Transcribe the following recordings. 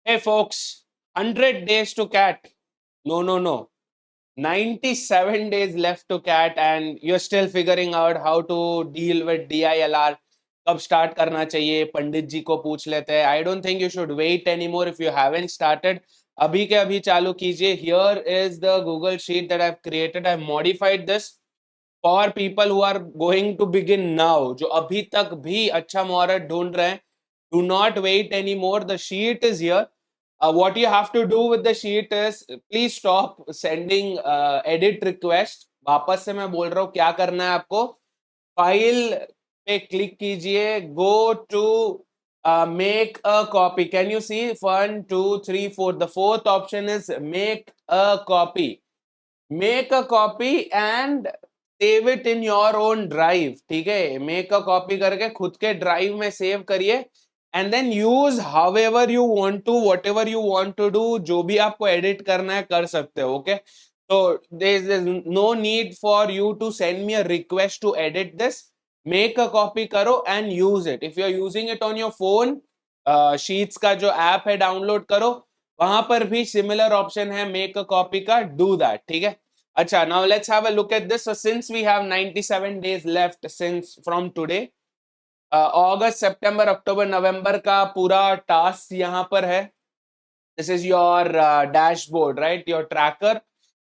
Hey folks, 100 days to cat. No. 97 days left to cat and you're still figuring out how to deal with DILR. कब start करना चाहिए पंडित जी को पूछ लेते हैं. I don't think you should wait any more if you haven't started. अभी के अभी चालू कीजिए. Here is the Google sheet that I have created. I have modified this for people who are going to begin now, जो अभी तक भी अच्छा मुहूर्त ढूंढ रहे हैं. Do not wait any more. The sheet is here. What you have to do with the sheet is please stop sending edit request. वापस से मैं बोल रहा हूँ क्या करना है आपको. फाइल पे क्लिक कीजिए. Go to make a copy. Can you see 1 2 3 4? The fourth option is make a copy. Make a copy and save it in your own drive. ठीक है, make a copy करके खुद के ड्राइव में save करिए. And then use however you want to, whatever you want to do. जो भी आपको edit करना है कर सकते हो. Okay, so there's no need for you to send me a request to edit this. Make a copy करो and use it. If you are using it on your phone, sheets का जो app है download करो. वहां पर भी similar option है make a copy का. Do that. ठीक है. अच्छा, now let's have a look at this. So since we have 97 days left since from today, अगस्त सितंबर अक्टूबर नवंबर का पूरा टास्क यहाँ पर है. This is your dashboard, right, your tracker.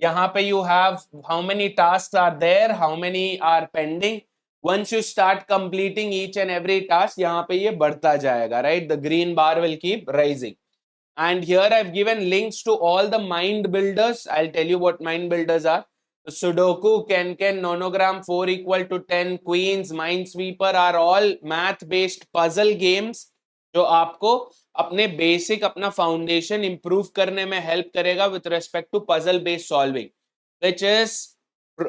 यहाँ पे you have how many task are there, how many are pending. Once you start completing each and every task, यहाँ पे ये बढ़ता जाएगा, right. The green bar will keep rising. And here I've given links to all the mind builders. I'll tell you what mind builders are. Sudoku, Kenken, Nonogram, 4 equal to 10, Queens, Minesweeper are all math-based puzzle games जो आपको अपने basic अपना foundation improve करने में help करेगा with respect to puzzle based solving, which is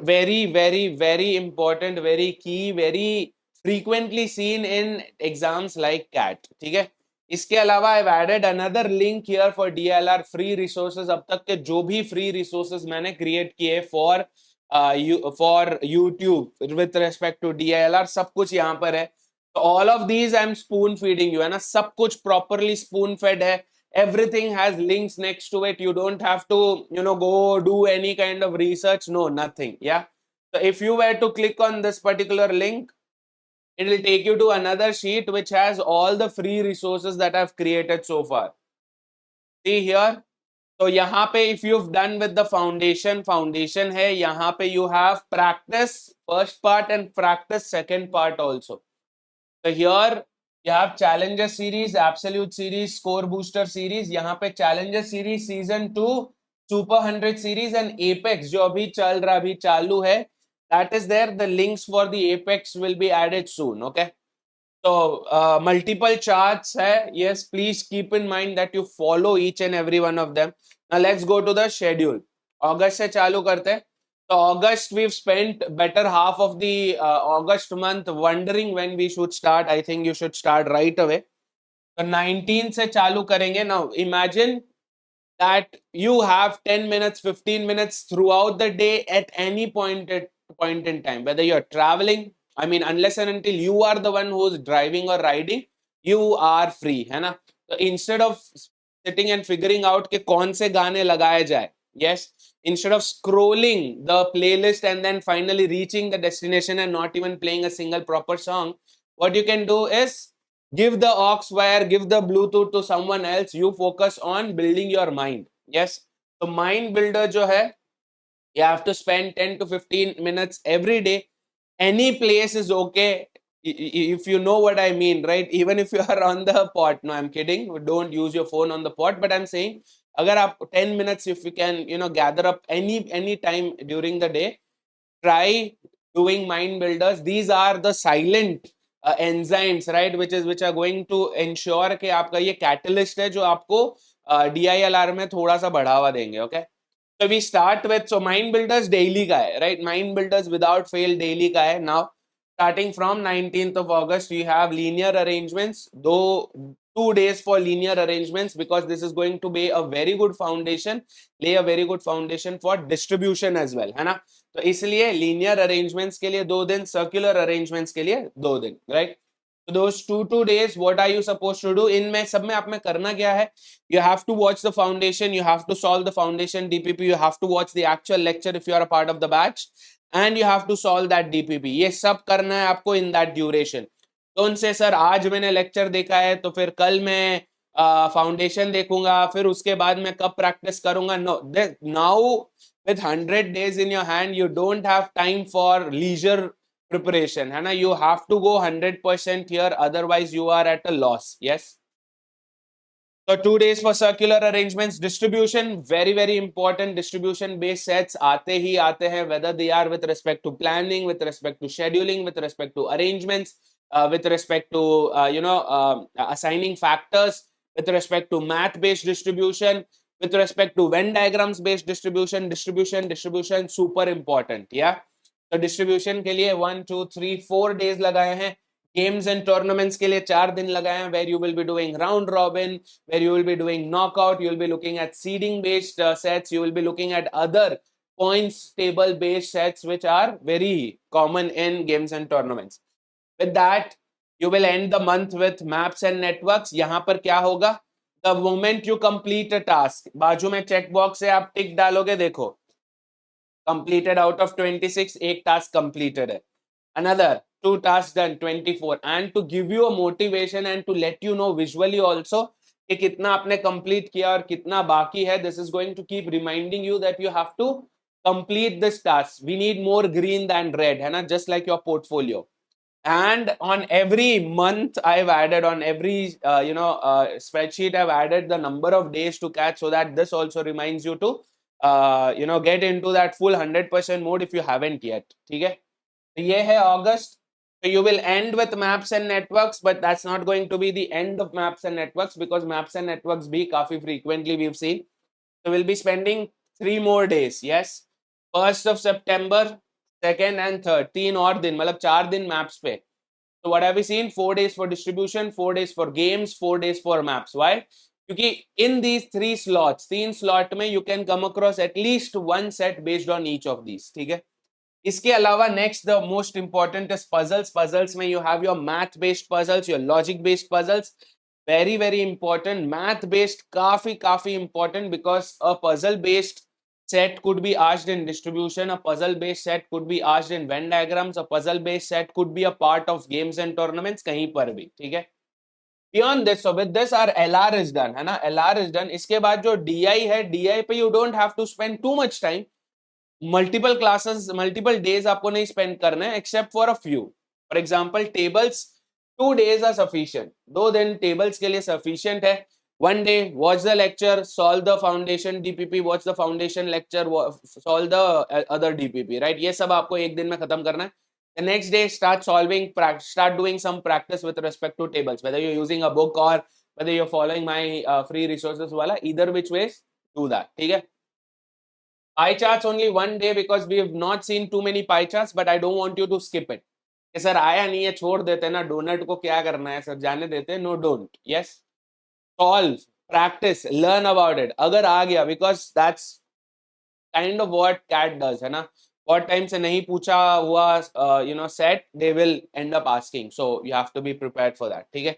very very very important, very key, very frequently seen in exams like CAT. ठीक है. इसके अलावा I have added another link here for DLR free resources. अब तक के जो भी free resources मैंने क्रिएट किए for YouTube with respect to DLR, सब कुछ यहाँ पर है. तो all of these I am spoon feeding you, है ना. सब कुछ प्रॉपरली स्पून फेड है. Everything has links next to it. You don't have to, go do any kind of research. No, nothing. Yeah. So if you were to click on this particular link, it will take you to another sheet which has all the free resources that I've created so far. See here. तो यहाँ पे if you've done with the foundation है. यहाँ पे you have practice first part and practice second part also. So here you have challenger series, absolute series, score booster series. यहाँ पे challenger series season 2, super 100 series and apex जो अभी चल रहा, अभी चालू है, that is there. The links for the apex will be added soon. Okay. So multiple charts hai. Yes, please keep in mind that you follow each and every one of them. Now let's go to the schedule. August से चालू करते हैं. So August we've spent better half of the August month wondering when we should start. I think you should start right away. So 19 से चालू करेंगे. Now imagine that you have 10 minutes, 15 minutes throughout the day at any point in time, whether you're traveling. I mean, unless and until you are the one who's driving or riding, you are free, है ना. So instead of sitting and figuring out कि कौन से गाने लगाए जाए, yes, instead of scrolling the playlist and then finally reaching the destination and not even playing a single proper song, what you can do is give the aux wire, give the Bluetooth to someone else. You focus on building your mind. Yes. So mind builder जो है, you have to spend 10 to 15 minutes every day. Any place is okay, if you know what I mean, right? Even if you are on the pot. No, I'm kidding. Don't use your phone on the pot. But I'm saying, अगर आप 10 minutes, if you can, gather up any time during the day, try doing mind builders. These are the silent enzymes, right, which are going to ensure कि आपका ये catalyst है जो आपको DILR में थोड़ा सा बढ़ावा देंगे. Okay. So we start with, so mind builders daily का है, right? Mind builders without fail daily का है. Now starting from 19th of August, we have linear arrangements. Though 2 days for linear arrangements because this is going to be a very good foundation, lay a very good foundation for distribution as well, है ना. तो इसलिए linear arrangements के लिए 2 दिन, circular arrangements के लिए 2 दिन, right? those 2 days, what are you supposed to do? इनमें सब में आप में करना क्या है? You have to watch the foundation, you have to solve the foundation DPP, you have to watch the actual lecture if you are a part of the batch, and you have to solve that DPP. ये सब करना है आपको in that duration. तो उनसे sir आज मैंने lecture देखा है तो फिर कल मैं फाउंडेशन देखूंगा, फिर उसके बाद मैं कब प्रैक्टिस करूंगा? No, now with 100 days in your hand, you don't have time for leisure preparation, है ना? You have to go 100% here, otherwise you are at a loss. Yes. So 2 days for circular arrangements. Distribution, very very important. Distribution based sets आते ही आते हैं, whether they are with respect to planning, with respect to scheduling, with respect to arrangements, with respect to assigning factors, with respect to math based distribution, with respect to Venn diagrams based distribution. Distribution super important. Yeah. तो distribution के लिए 1 2 3 4 days लगाए हैं. Games and tournaments के लिए 4 दिन लगाए हैं, where you will be doing round robin, where you will be doing knockout, you will be looking at seeding based sets, you will be looking at other points table based sets which are very common in games and tournaments. With that, you will end the month with maps and networks. यहाँ पर क्या होगा? The moment you complete a task, बाजू में check box से आप टिक डालोगे, देखो completed out of 26, एक task completed है, another 2 tasks done, 24. And to give you a motivation and to let you know visually also कि कितना आपने complete किया और कितना बाकी है, this is going to keep reminding you that you have to complete this task. We need more green than red, है ना? Just like your portfolio. And on every month I've added, on every spreadsheet I've added the number of days to catch, so that this also reminds you to get into that full 100% mode if you haven't yet. ठीक है? ये है August. So you will end with maps and networks, but that's not going to be the end of maps and networks, because maps and networks भी काफी frequently we've seen. So we'll be spending 3 more days. Yes, 1st of September, 2nd and 3rd, 3 और दिन, मतलब 4 दिन maps पे. So what have we seen? 4 days for distribution, 4 days for games, 4 days for maps. Why? क्योंकि in these 3 slots, 3 slot में you can come across at least one set based on each of these. ठीक है? इसके अलावा next the most important is puzzles. Puzzles में you have your math based puzzles, your logic based puzzles. Very very important. Math based काफी काफी important, because a puzzle based set could be asked in distribution, a puzzle based set could be asked in Venn diagrams, a puzzle based set could be a part of games and tournaments, कहीं पर भी. ठीक है? Beyond this, so with this our LR is done, है ना? LR is done. इसके बाद जो DI है, DI पे you don't have to spend too much time. Multiple classes, multiple days आपको नहीं स्पेंड करना है, except for a few. For example tables, 2 days are sufficient. 2 दिन टेबल्स के लिए सफिशिएंट है. 1 day watch the lecture, solve the foundation DPP, watch the foundation lecture, solve the other DPP, right? ये सब आपको एक दिन में खत्म करना है. The next day start doing some practice with respect to tables, whether you're using a book or whether you're following my free resources वाला, either which ways do that. ठीक है? Pie charts only 1 day, because we have not seen too many pie charts, but I don't want you to skip it. Sir आया नहीं है, छोड़ देते ना, donut को क्या करना है सर, जाने देते. No, don't. Yes, solve, practice, learn about it. अगर आ गया, because that's kind of what CAT does, है ना? बहुत टाइम से नहीं पूछा हुआ set, they will end up asking, so you have to be prepared for that. ठीक है?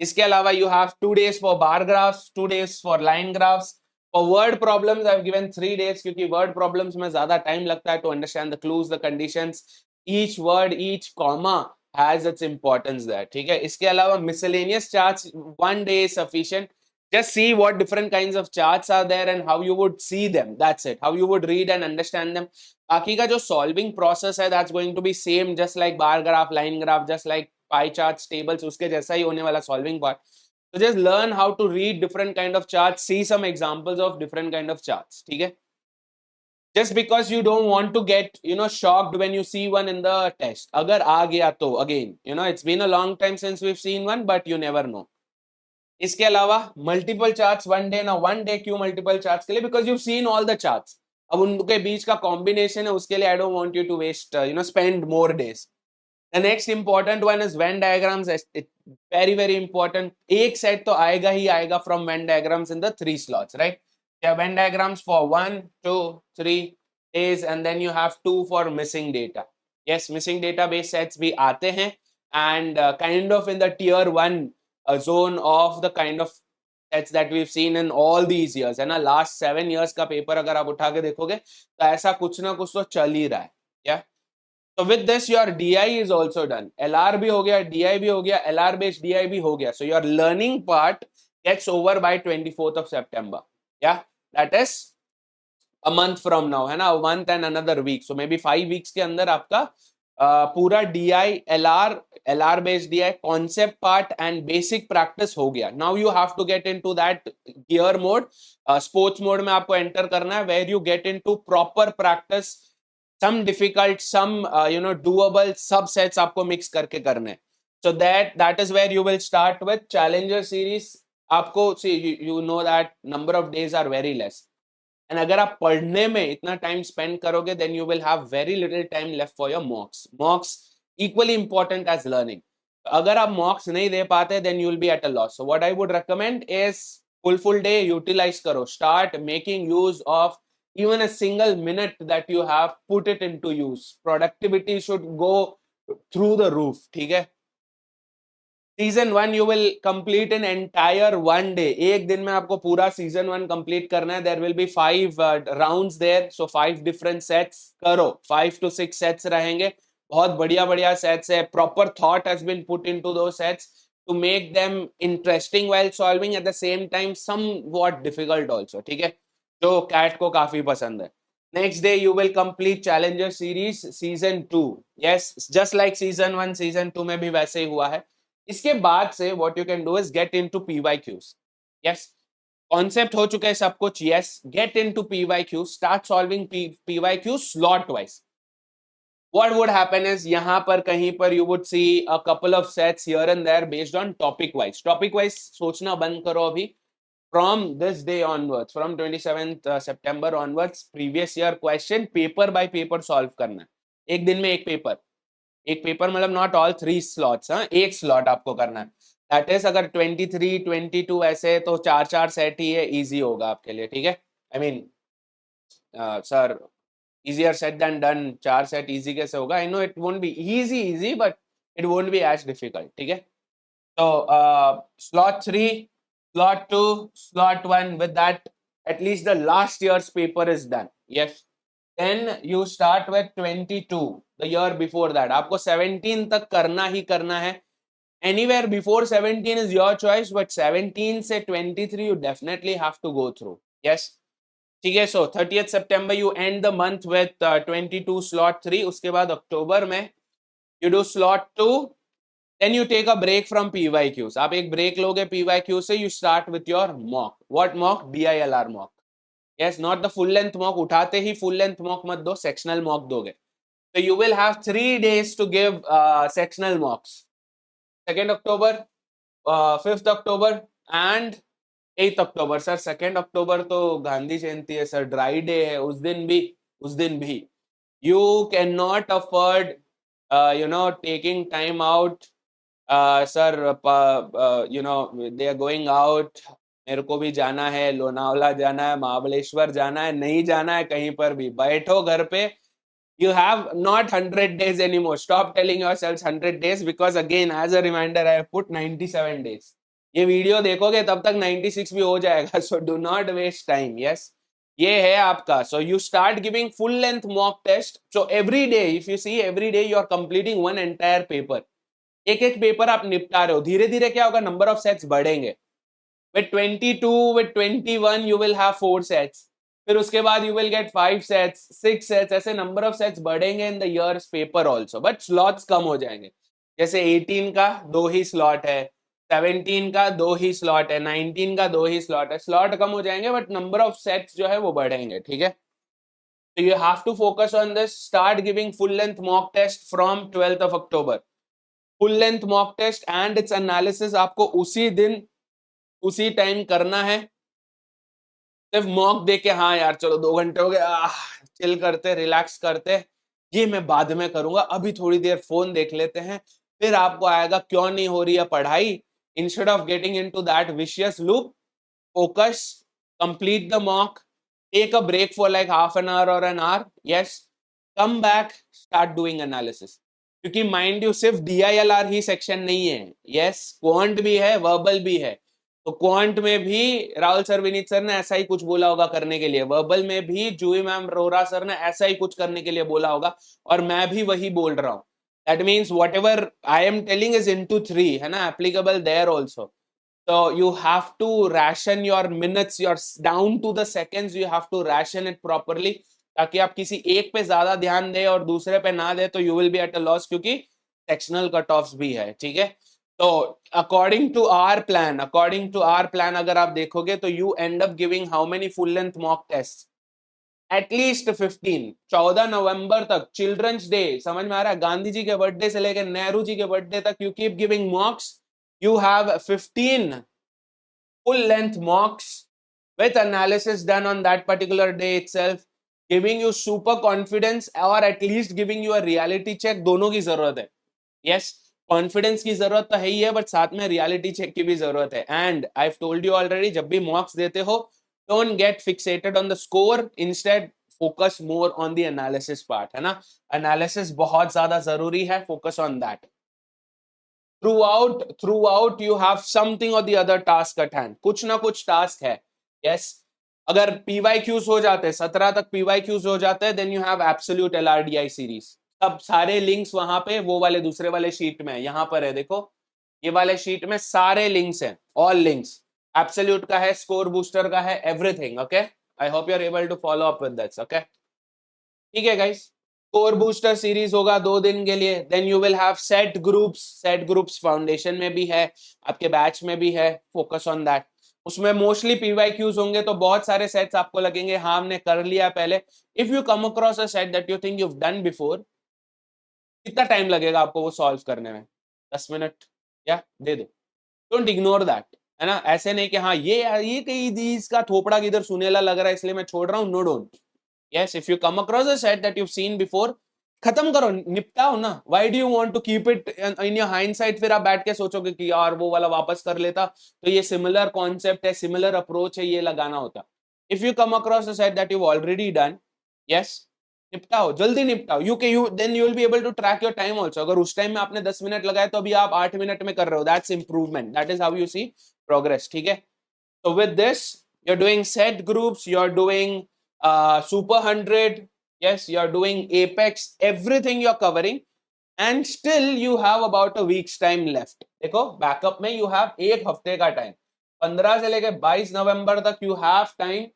इसके अलावा you have 2 days for bar graphs, 2 days for line graphs. For word problems, I've given 3 days, क्योंकि word problems में ज्यादा time लगता है to understand the clues, the conditions. Each word, each comma has its importance there. ठीक है? इसके अलावा miscellaneous charts, 1 day is sufficient. Just see what different kinds of charts are there and how you would see them. That's it. How you would read and understand them. बाकी का जो solving process है, that's going to be same, just like bar graph, line graph, just like pie charts, tables, उसके जैसा ही होने वाला solving part. So just learn how to read different kind of charts, see some examples of different kind of charts. ठीक है? Just because you don't want to get shocked when you see one in the test. अगर आ गया तो, again, it's been a long time since we've seen one, but you never know. इसके अलावा multiple charts 1 day. ना 1 day क्यों multiple charts के लिए? Because you've seen all the charts. अब उनके बीच का combination है, उसके लिए I don't want you to waste spend more days. The next important one is Venn diagrams. It's very very important. एक set तो आएगा ही आएगा from Venn diagrams in the 3 slots, right? Yeah, Venn diagrams for 1, 2, 3 days, and then you have 2 for missing data. Yes, missing data based sets भी आते हैं, and kind of in the tier 1 zone of the kind of sets that we've seen in all these years, है ना. Last 7 years का paper अगर आप उठा के देखोगे तो ऐसा कुछ ना कुछ तो चल ही रहा है. या so with this your DI is also done. LR भी हो गया, DI भी हो गया, LR based DI भी हो गया. So your learning part gets over by 24th of September. Yeah, that is a month from now, है ना. A month and another week. So maybe 5 weeks के अंदर आपका पूरा DI, LR based DI, concept part and basic practice हो गया. Now you have to get into that gear mode, sports mode में आपको enter करना है, where you get into proper practice. Some difficult, some doable subsets आपको mix करके करने हैं. So that is where you will start with Challenger series. आपको see you know that number of days are very less. And अगर आप पढ़ने में इतना टाइम स्पेंड करोगे then you will have very little time left for your mocks equally important as learning. अगर आप mocks नहीं दे पाते then you will be at a loss. So what I would recommend is full day utilize करो, start making use of even a single minute that you have, put it into use. Productivity should go through the roof. ठीक है. Season 1 you will complete in entire 1 day. एक दिन में आपको पूरा season 1 complete करना है. There will be 5 rounds there, so 5 different sets करो. 5 to 6 सेट्स रहेंगे. बहुत बढ़िया बढ़िया सेट्स है. Proper thought has been put into दो sets to make them interesting while solving, at the same time somewhat difficult also. ठीक है, जो कैट को काफी पसंद है. Next day you will complete Challenger series season 2. Yes, just like season 1 season 2 में भी वैसे ही हुआ है. इसके बाद से what you can do is get into PYQs. Yes, concept हो चुका है सब कुछ. Yes, get into PYQs, start solving PYQs slot wise. What would happen is यहाँ पर कहीं पर you would see a couple of sets here and there based on topic wise. Topic wise सोचना बंद करो अभी. From this day onwards, from 27th September onwards, previous year question paper by paper solve करना है. एक दिन में एक पेपर मतलब नॉट ऑल 3 स्लॉट्स. हाँ, एक स्लॉट आपको करना है. दैट इज अगर 23 22 ऐसे तो 4 सेट ही है, इजी होगा आपके लिए. ठीक है, I mean sir easier said than done. 4 set easy कैसे होगा? I know it won't be easy but it won't be as difficult. ठीक है, तो slot 3, slot 2, slot 1, with that at least the last year's paper is done. Yes, then you start with 22, the year before that. आपको 17 तक करना ही करना है. Anywhere before 17 is your choice, but 17 से 23 you definitely have to go through. Yes, ठीक है. So 30th September you end the month with 22 slot 3. उसके बाद अक्टूबर में you do slot 2. Then you take a break from PYQs. आप एक break लोगे PYQ से. You start with your mock. What mock? DILR mock. Yes, not the full length mock. उठाते ही full length mock मत दो, sectional mock दोगे. So you will have 3 days to give sectional mocks. 2nd October, 5th October and 8th October. Sir 2nd October तो गांधी जयंती है sir, dry day है. उस दिन भी you cannot afford taking time out. Sir they are going out. मेरे को भी जाना है, लोनावला जाना है, महाबलेश्वर जाना है. नहीं जाना है कहीं पर भी, बैठो घर पे. You have not 100 days anymore. Stop telling yourselves 100 days, because again, as a reminder, I have put 97 days. ये वीडियो देखोगे तब तक 96 भी हो जाएगा. So do not waste time. Yes, ये है आपका. So you start giving full length mock test. So every day, if you see, every day you are completing one entire paper. एक एक पेपर आप निपटा रहे हो. धीरे धीरे क्या होगा, नंबर ऑफ सेट्स बढ़ेंगे. With 22, with 21 you will have 4 sets. फिर उसके बाद you will get 5 sets, 6 sets. ऐसे नंबर ऑफ सेट्स बढ़ेंगे in the year's paper also, but slots कम हो जाएंगे. जैसे 18 का 2 ही स्लॉट है, 17 का 2 ही स्लॉट है, 19 का 2 ही स्लॉट है. स्लॉट कम हो जाएंगे बट नंबर ऑफ सेट्स जो है वो बढ़ेंगे. ठीक है, so you have to focus on this. Start giving full length mock test from 12th of October. Full length mock test and its analysis आपको उसी दिन उसी टाइम करना है. सिर्फ मॉक दे के हाँ यार चलो 2 घंटे हो गए, चिल करते, रिलैक्स करते, ये मैं बाद में करूंगा, अभी थोड़ी देर फोन देख लेते हैं, फिर आपको आएगा क्यों नहीं हो रही है पढ़ाई. Instead of getting into that vicious loop, focus, complete the mock, take a break for like half an hour or an hour. Yes, come back, start doing analysis. क्योंकि माइंड यू सिर्फ DILR ही section नहीं है, yes quant भी है, verbal भी है। तो quant में भी राहुल सर, विनीत सर ने ऐसा ही कुछ बोला होगा करने के लिए, वर्बल में भी जूही मैम, रोरा सर ने ऐसा ही कुछ करने के लिए बोला होगा, और मैं भी वही बोल रहा हूँ। That means whatever I am telling is into 3, है ना, applicable there also. So you have to ration your minutes, your down to the seconds, you have to ration it properly, ताकि आप किसी एक पे ज्यादा ध्यान दे और दूसरे पे ना दे तो you will be at a loss, क्योंकि सेक्शनल कट ऑफ्स भी है, ठीक है। तो अकॉर्डिंग टू आर प्लान अगर आप देखोगे तो you end up giving how many full length mock tests? At least 15, 14 नवंबर तक, चिल्ड्रंस डे, समझ में आ रहा है, गांधी जी के बर्थडे से लेकर नेहरू जी के बर्थडे तक, you keep giving मॉक्स, you have 15 full length mocks with analysis done on that particular day itself, giving you super confidence or at least giving you a reality check। दोनों की जरूरत है, yes, कॉन्फिडेंस की जरूरत तो है ही है, बट साथ में रियलिटी चेक की भी जरूरत है। And I have told you already, जब भी मॉक्स देते हो, don't get fixated on the score, instead focus more on the analysis part, है ना। एनालिसिस बहुत ज्यादा जरूरी है, focus on that. Throughout you have something और the other task at hand, कुछ ना कुछ टास्क है, यस। अगर PYQs हो जाते हैं, 17 तक PYQs हो जाते हैं, then you have absolute LRDI series. सब सारे लिंक्स वहां पे, वो वाले दूसरे वाले शीट में, यहां पर है देखो, ये वाले शीट में सारे लिंक्स हैं, ऑल लिंक्स, एब्सोल्यूट का है, स्कोर बूस्टर का है, everything, okay. I hope you are able to follow up with this, okay, ठीक है गाइस। कोर बूस्टर सीरीज होगा 2 दिन के लिए, then you will have set groups foundation में भी है, आपके बैच में भी है, फोकस ऑन दैट। उसमें मोस्टली PYQs होंगे, तो बहुत सारे सेट्स आपको लगेंगे हाँ हमने कर लिया पहले। If you come across a set that you think you have done before, कितना टाइम लगेगा आपको वो सॉल्व करने में? 10 मिनट या दे दो, डोंट इग्नोर दैट, है ना। ऐसे नहीं कि हाँ ये कहीं इसका थोपड़ा किधर सुनेला लग रहा है इसलिए मैं छोड़ रहा हूँ, no, don't. Yes, if you come across a set that you've seen before, खत्म करो, निपटाओ ना। Why do you want to keep it in your hindsight? फिर आप बैठ के सोचोगे कि यार वो वाला वापस कर लेता तो ये सिमिलर कॉन्सेप्ट है, सिमिलर अप्रोच है, ये लगाना होता। If you come across a set that you've already done, yes, निपटाओ, जल्दी निपटाओ। then you will be able to track your time also। अगर उस टाइम में आपने 10 मिनट लगाए तो अभी आप 8 मिनट में कर रहे हो, that's improvement, that is how you see progress, ठीक है। So with this, you're doing set groups, you're doing Super 100, yes, you're doing Apex, everything you're covering, and still you have about a week's time left। देखो backup में you have एक हफ्ते का time, 15 से लेकर 22 नवंबर तक you have time।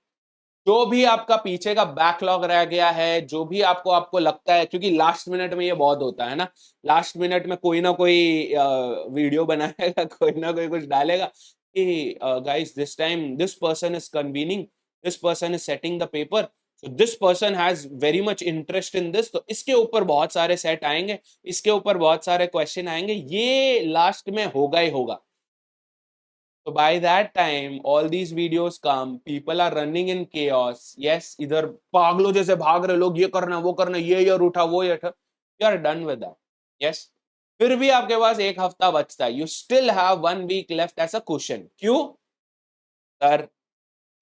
जो भी आपका पीछे का बैकलॉग रह गया है, जो भी आपको लगता है, क्योंकि लास्ट मिनट में ये बहुत होता है ना, लास्ट मिनट में कोई ना कोई वीडियो बनाएगा, कोई ना कोई कुछ डालेगा कि guys this time this person is convening, this person is setting the paper, so this person has very much interest in this, तो इसके ऊपर बहुत सारे सेट आएंगे, इसके ऊपर बहुत सारे क्वेश्चन आएंगे, ये लास्ट में होगा ही होगा। So by that time, all these videos come, people are running in chaos. Yes, इधर पागलों जैसे भाग रहे लोग, ये करना वो करना, ये यार उठा वो ये उठा, you are done with that. Yes, फिर भी आपके पास एक हफ्ता बचता है, you still have 1 week left as a cushion। क्यों सर?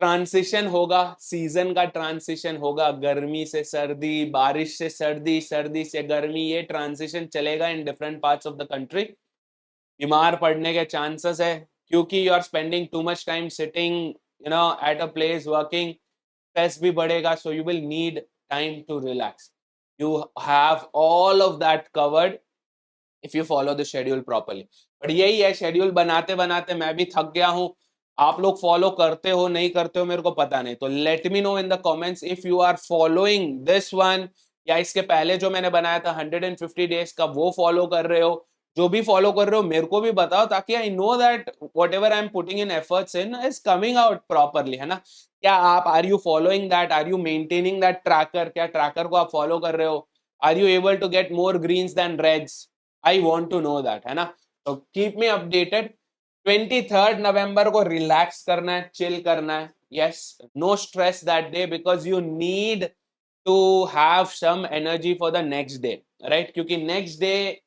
ट्रांसिशन होगा, सीजन का ट्रांसिशन होगा, गर्मी से सर्दी, बारिश से सर्दी, सर्दी से गर्मी, ये ट्रांसिशन चलेगा in different parts of the country. बीमार पड़ने के चांसेस है, क्योंकि you are spending too much time sitting at a place working, stress भी बढ़ेगा, so you will need time to relax. You have all of that covered if you follow the schedule properly. But यही है, schedule बनाते बनाते मैं भी थक गया हूँ। आप लोग फॉलो करते हो नहीं करते हो मेरे को पता नहीं, तो let me know in the comments if you are following this one, या इसके पहले जो मैंने बनाया था 150 डेज का, वो फॉलो कर रहे हो। जो भी फॉलो कर रहे हो मेरे को भी बताओ, ताकि I know that whatever I am putting in efforts in is coming out properly, है ना। क्या आप are you following that, are you maintaining that tracker, क्या ट्रैकर को आप फॉलो कर रहे हो, are you able to get more greens than reds? I want to know that, है ना। तो कीप मी अपडेटेड। 23 नवंबर को रिलैक्स करना है, चिल करना है, yes, no stress that day, because you need to have some energy for the next day, right. क्योंकि next day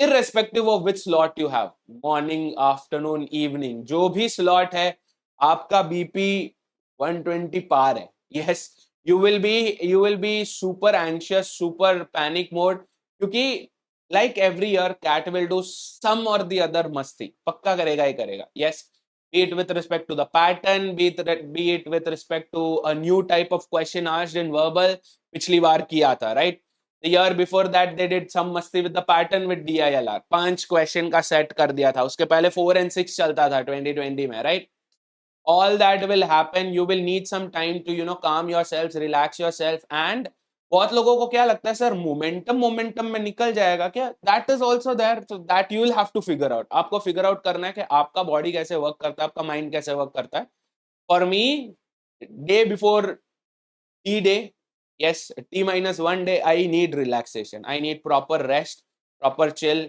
irrespective of which slot you have, morning, afternoon, evening, जो भी slot है, आपका BP 120 पार है। yes, you will be super anxious, super panic mode, क्योंकि like every year cat will do some or the other masti, पक्का करेगा ही करेगा. Yes, be it with respect to the pattern, be it with respect to a new type of question asked in verbal, पिछली बार किया था, right? The year before that they did some masti with the pattern with DILR, 5 question का set कर दिया था. उसके पहले 4 and 6 चलता था 2020 में, right? All that will happen. You will need some time to calm yourselves, relax yourself. And बहुत लोगों को क्या लगता है सर, मोमेंटम में निकल जाएगा क्या? That is also there, so that you will have to figure out. आपको फिगर आउट करना है कि आपका बॉडी कैसे वर्क करता है, आपका माइंड कैसे वर्क करता है. For me, day before T day, yes, T-1 day, I need relaxation, I need proper rest, proper chill,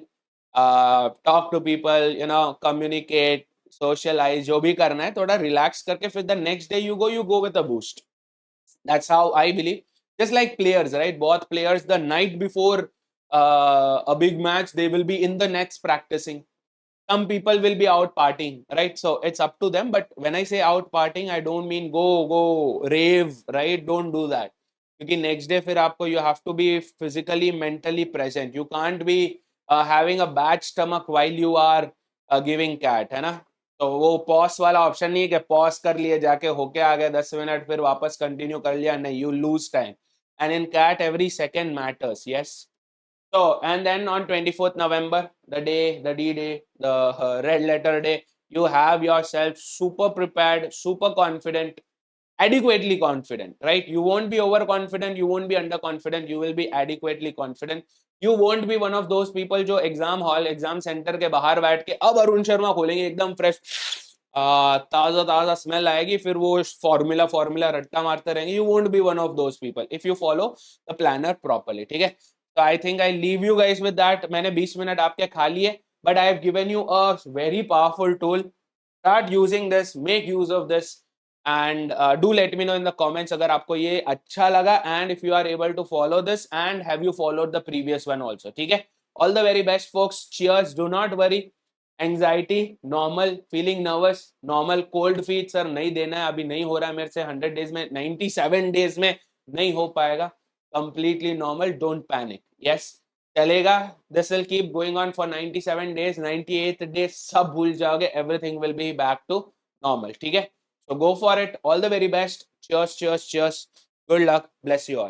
talk to people, communicate, socialize, जो भी करना है थोड़ा relax करके फिर the next day you go with a boost. That's how I believe. Just like players, right? Both players, the night before a big match, they will be in the nets practicing. Some people will be out partying, right? So it's up to them. But when I say out partying, I don't mean go rave, right? Don't do that. Because next day फिर आपको you have to be physically, mentally present. You can't be having a bad stomach while you are giving cat, है ना? तो वो pause वाला option नहीं है कि पॉज कर लिए, जाके होके आ गए 10 मिनट, फिर वापस कंटिन्यू कर लिया, नहीं, you lose time. And in cat, every second matters. Yes. So, and then on 24th November, the day, the D-Day, the red letter day, you have yourself super prepared, super confident, adequately confident, right? You won't be overconfident, you won't be underconfident, you will be adequately confident. You won't be one of those people जो exam hall, exam centre के बाहर बैठ के अब अरुण शर्मा खोलेंगे एकदम fresh, ताजा ताजा स्मेल आएगी, फिर वो फॉर्मूला रट्टा मारते रहेंगे. You won't be one of those people if you follow the planner properly. ठीक है, तो I think I leave you guys with that. मैंने 20 मिनट आपके खा लिए, but I have given you a very powerful tool. Start using this, make use of this, and do let me know in the comments अगर आपको ये अच्छा लगा, and if you are able to follow this, and have you followed the previous one also. ठीक है, all the very best folks. Cheers. Do not worry. Anxiety normal, feeling nervous normal, cold feet sir नहीं देना है, अभी नहीं हो रहा है मेरे से 100 डेज में, 97 डेज में नहीं हो पाएगा, completely normal, don't panic. Yes, चलेगा. This will keep going on for 97 days, 98th day सब भूल जाओगे, everything will be back to normal. ठीक है, so go for it. All the very best. Cheers, cheers, cheers. Good luck. Bless you all.